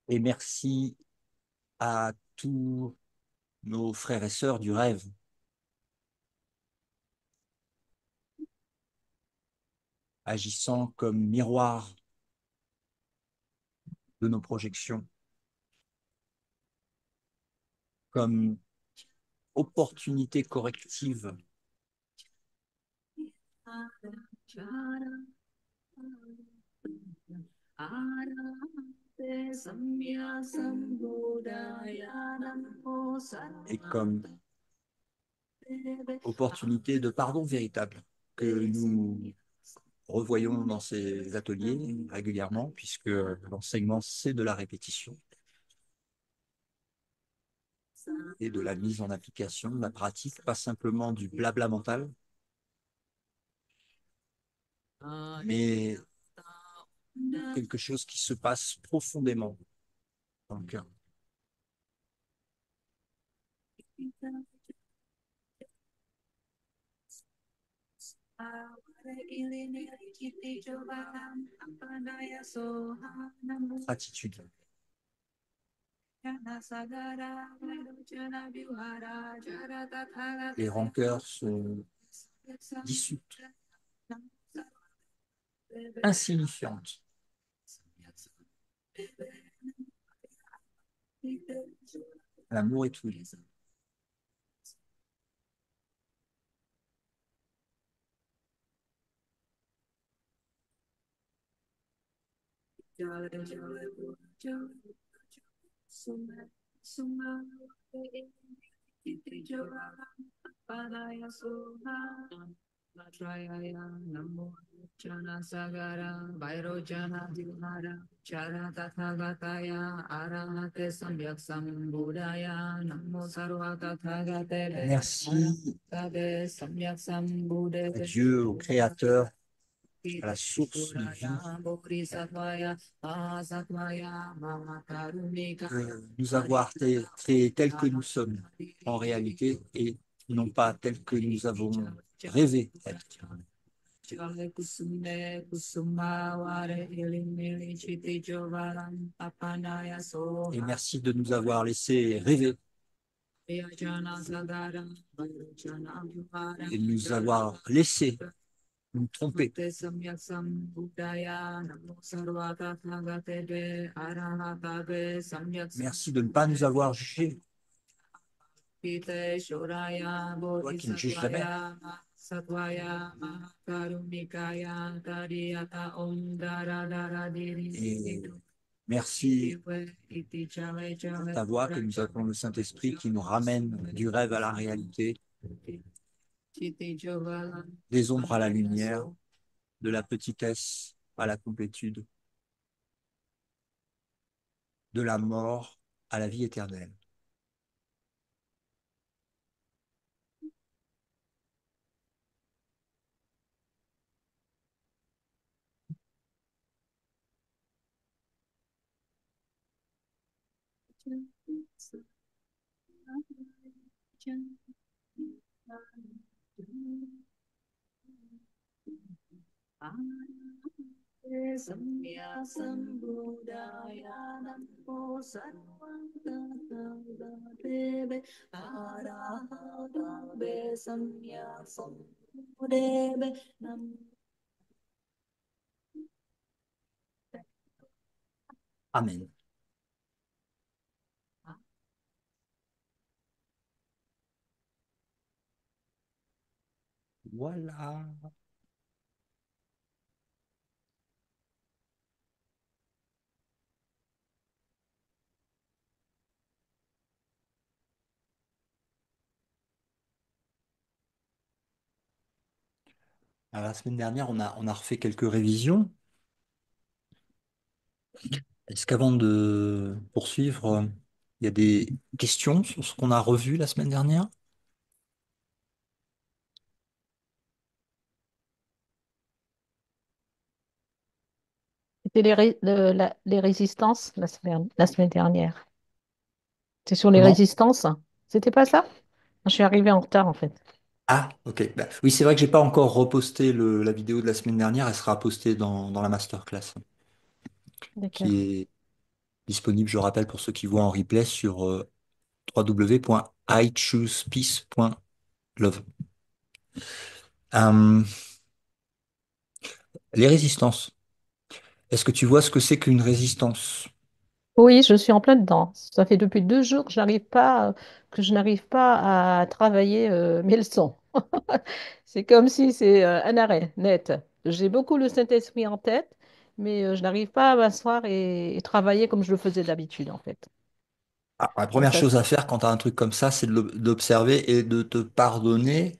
Et merci à tous nos frères et sœurs du rêve, agissant comme miroir de nos projections, comme opportunité corrective. Et comme opportunité de pardon véritable que nous revoyons dans ces ateliers régulièrement, puisque l'enseignement, c'est de la répétition et de la mise en application, de la pratique, pas simplement du blabla mental, mais quelque chose qui se passe profondément dans le cœur. Gratitude. Les rancœurs sont dissoutes, insignifiantes. L'amour est tout. Merci à Dieu, au Créateur, à la source de vie, de nous avoir créés tels que nous sommes en réalité et non pas tels que nous avons rêvé d'être. Et merci de nous avoir laissé rêver et de nous avoir laissé nous tromper. Merci de ne pas nous avoir jugés. Toi qui ne juges jamais. Et merci pour ta voix que nous appelons le Saint-Esprit qui nous ramène du rêve à la réalité, des ombres à la lumière, de la petitesse à la complétude, de la mort à la vie éternelle. Amen. Voilà. Alors, la semaine dernière, on a refait quelques révisions. Est-ce qu'avant de poursuivre, il y a des questions sur ce qu'on a revu la semaine dernière? C'était les résistances la semaine dernière. C'est sur les Comment? résistances? C'était pas ça? Je suis arrivée en retard en fait. Ah, ok. Bah, oui, c'est vrai que j'ai pas encore reposté la vidéo de la semaine dernière. Elle sera postée dans la masterclass, D'accord. qui est disponible, je rappelle, pour ceux qui voient en replay sur www.ichoosepeace.love. Euh, les résistances. Est-ce que tu vois ce que c'est qu'une résistance? Oui, je suis en plein dedans. Ça fait depuis 2 jours que je n'arrive pas à travailler mes leçons. C'est comme si c'est un arrêt net. J'ai beaucoup le Saint-Esprit en tête, mais je n'arrive pas à m'asseoir et travailler comme je le faisais d'habitude, en fait. Ah, la Et première ça, chose à faire quand tu as un truc comme ça, c'est d'observer et de te pardonner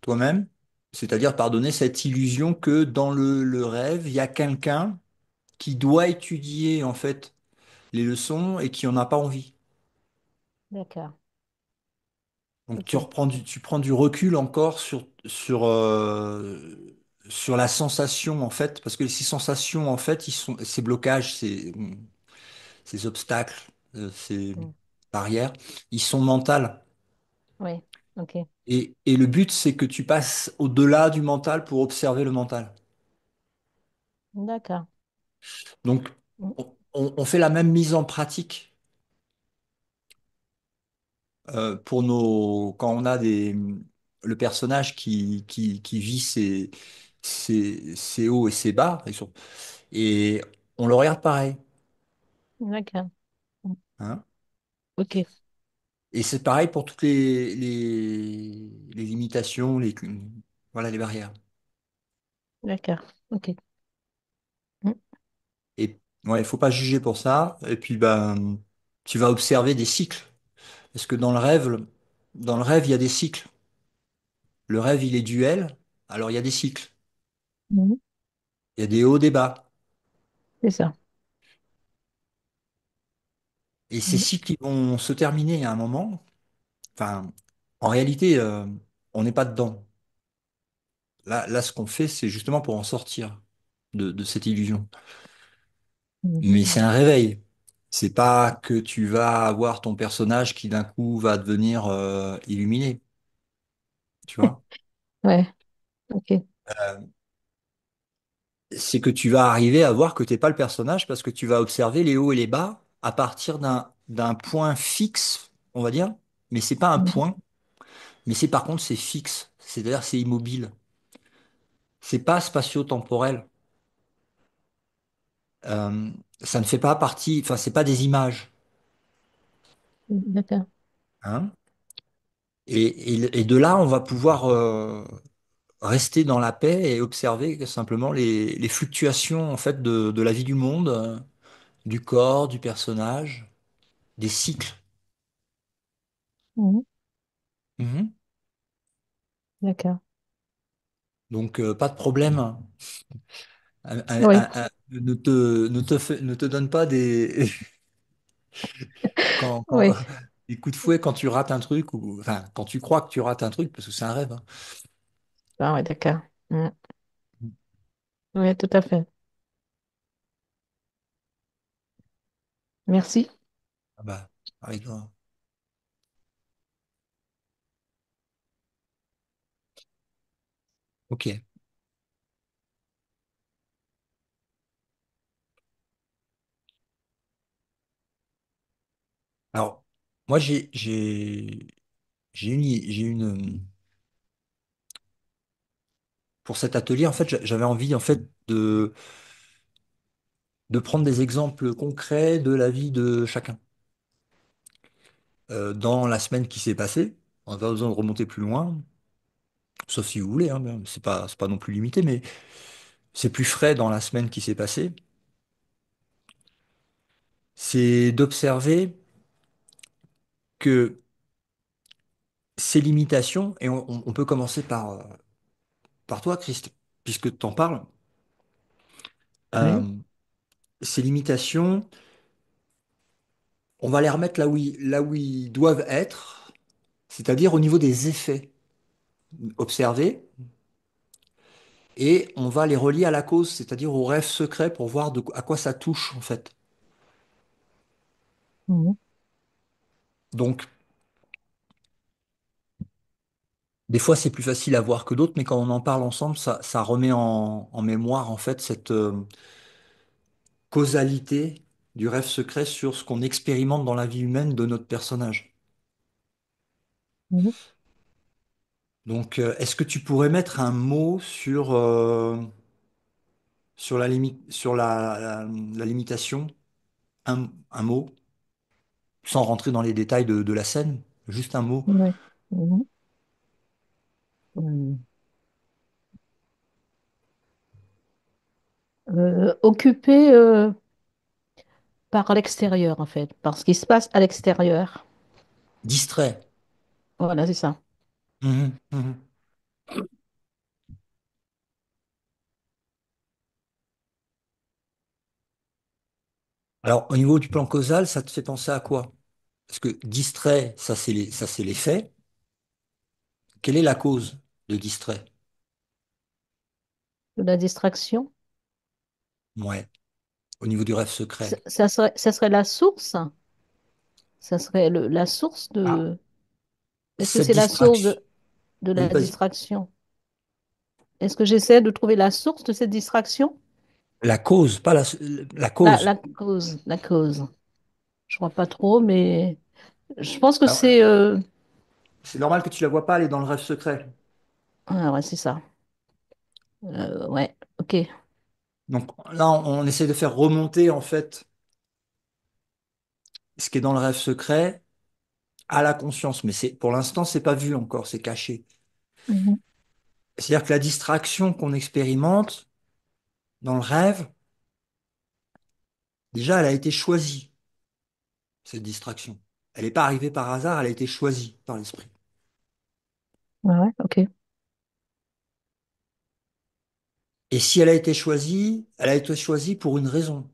toi-même. C'est-à-dire pardonner cette illusion que dans le rêve, il y a quelqu'un qui doit étudier en fait les leçons et qui en a pas envie. d'accord. Donc OK. tu prends du recul encore sur la sensation en fait, parce que ces sensations en fait, ces blocages, ces obstacles, ces Mm. barrières, ils sont mentales. Oui. OK. Et le but, c'est que tu passes au-delà du mental pour observer le mental. D'accord. Donc, Mm. on fait la même mise en pratique pour quand on a le personnage qui vit ses hauts et ses bas, et on le regarde pareil. D'accord. Mm. Hein. OK. Et c'est pareil pour toutes les limitations, voilà, les barrières. D'accord. OK. Mm. Et ouais, il faut pas juger pour ça. Et puis, ben, tu vas observer des cycles. Parce que dans le rêve, il y a des cycles. Le rêve, il est duel. Alors, il y a des cycles. Mhm. Il y a des hauts, des bas. C'est ça. Et ces Mm. cycles, ils vont se terminer à un moment. Enfin, en réalité, on n'est pas dedans. Là, ce qu'on fait, c'est justement pour en sortir de cette illusion. Mm. Mais Mm. c'est un réveil. C'est pas que tu vas avoir ton personnage qui d'un coup va devenir illuminé. Tu vois? Ouais. OK. C'est que tu vas arriver à voir que t'es pas le personnage parce que tu vas observer les hauts et les bas à partir d'un point fixe, on va dire, mais c'est pas un Mhm. point, mais c'est par contre c'est fixe, c'est-à-dire c'est immobile. C'est pas spatio-temporel. Euh, Ça ne fait pas partie, enfin c'est pas des images, D'accord. hein. Et de là, on va pouvoir rester dans la paix et observer simplement les fluctuations en fait de la vie du monde, du corps, du personnage, des cycles. Mhm. Mhm. D'accord. Donc, pas de problème. Oui. Ne te donne pas Oui. des coups de fouet quand tu rates un truc, ou enfin, quand tu crois que tu rates un truc, parce que c'est un rêve. Hein. Ah ouais, d'accord. Mm. Oui, tout à fait. Merci. Ah bah, avec toi. Ok. Alors, moi, j'ai pour cet atelier, en fait, j'avais envie, en fait, de prendre des exemples concrets de la vie de chacun. Dans la semaine qui s'est passée, on n'a pas besoin de remonter plus loin, sauf si vous voulez, hein, mais c'est pas non plus limité, mais c'est plus frais dans la semaine qui s'est passée. C'est d'observer que ces limitations, et on peut commencer par toi, Christ, puisque tu en parles, Oui. euh, ces limitations, on va les remettre là où ils doivent être, c'est-à-dire au niveau des effets observés, et on va les relier à la cause, c'est-à-dire au rêve secret pour voir à quoi ça touche, en fait. Mhm. Donc, des fois, c'est plus facile à voir que d'autres, mais quand on en parle ensemble, ça remet en mémoire, en fait, cette causalité du rêve secret sur ce qu'on expérimente dans la vie humaine de notre personnage. Mhm. Donc, est-ce que tu pourrais mettre un mot sur la limite, sur la limitation, un mot, sans rentrer dans les détails de la scène, juste un mot. Ouais. Mhm. Mhm. Occupé par l'extérieur, en fait, par ce qui se passe à l'extérieur. Distrait. Voilà, c'est ça. Mhm, mhm. Alors, au niveau du plan causal, ça te fait penser à quoi? Parce que distrait, ça c'est l'effet. Quelle est la cause de distrait? De la distraction. Ouais, au niveau du rêve secret. Ça serait la source. Ça serait la source Ah, de... Est-ce que cette c'est la source distraction. de Oui, la vas-y. distraction? Est-ce que j'essaie de trouver la source de cette distraction? La cause, pas la cause. La cause, la cause. Je crois pas trop, mais je pense que Alors, c'est... c'est normal que tu la vois pas aller dans le rêve secret. Ah ouais, c'est ça. Ouais, ok. Donc là, on essaie de faire remonter en fait ce qui est dans le rêve secret à la conscience, mais c'est pour l'instant, c'est pas vu encore, c'est caché. Mhm. C'est-à-dire que la distraction qu'on expérimente dans le rêve, déjà, elle a été choisie, cette distraction. Elle n'est pas arrivée par hasard, elle a été choisie par l'esprit. Ouais, ouais, ok. Et si elle a été choisie, elle a été choisie pour une raison.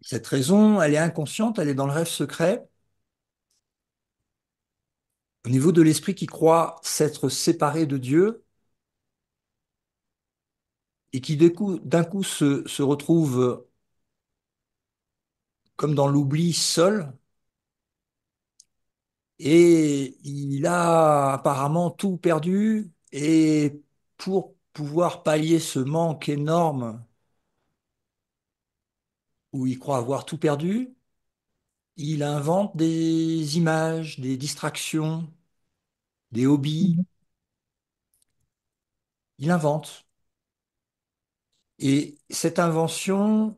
Cette raison, elle est inconsciente, elle est dans le rêve secret, au niveau de l'esprit qui croit s'être séparé de Dieu et qui d'un coup se retrouve comme dans l'oubli seul. Et il a apparemment tout perdu. Et pour pouvoir pallier ce manque énorme où il croit avoir tout perdu, il invente des images, des distractions, des hobbies. Mhm. Il invente. Et cette invention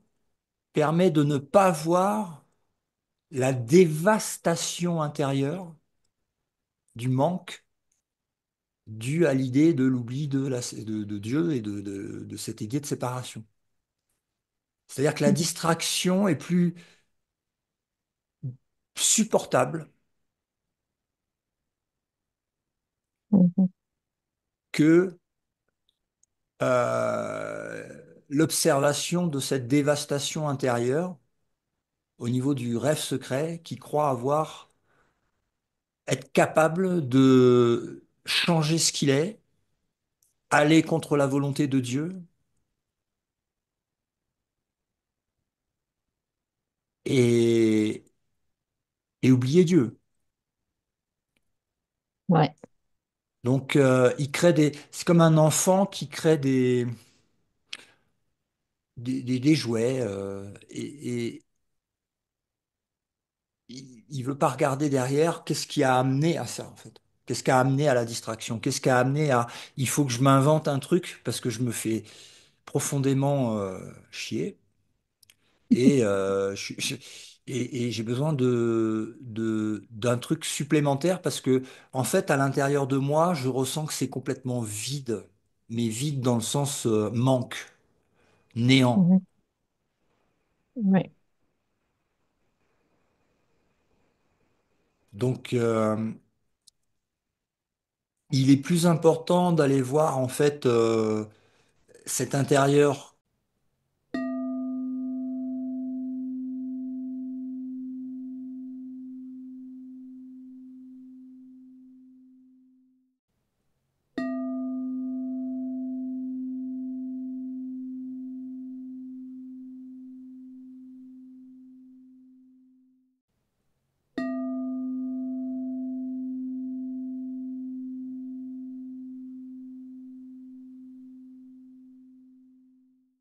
permet de ne pas voir la dévastation intérieure du manque dû à l'idée de l'oubli de Dieu et de cette idée de séparation. C'est-à-dire que la distraction est plus supportable Mhm. que euh, l'observation de cette dévastation intérieure au niveau du rêve secret qui croit être capable de changer ce qu'il est, aller contre la volonté de Dieu et, et oublier Dieu. Ouais. Donc, il crée c'est comme un enfant qui crée des jouets et il veut pas regarder derrière qu'est-ce qui a amené à ça en fait. Qu'est-ce qui a amené à la distraction? Qu'est-ce qui a amené à il faut que je m'invente un truc parce que je me fais profondément chier et et j'ai besoin d'un truc supplémentaire parce que en fait à l'intérieur de moi je ressens que c'est complètement vide, mais vide dans le sens manque, néant. Mhm. Ouais. Donc il est plus important d'aller voir en fait cet intérieur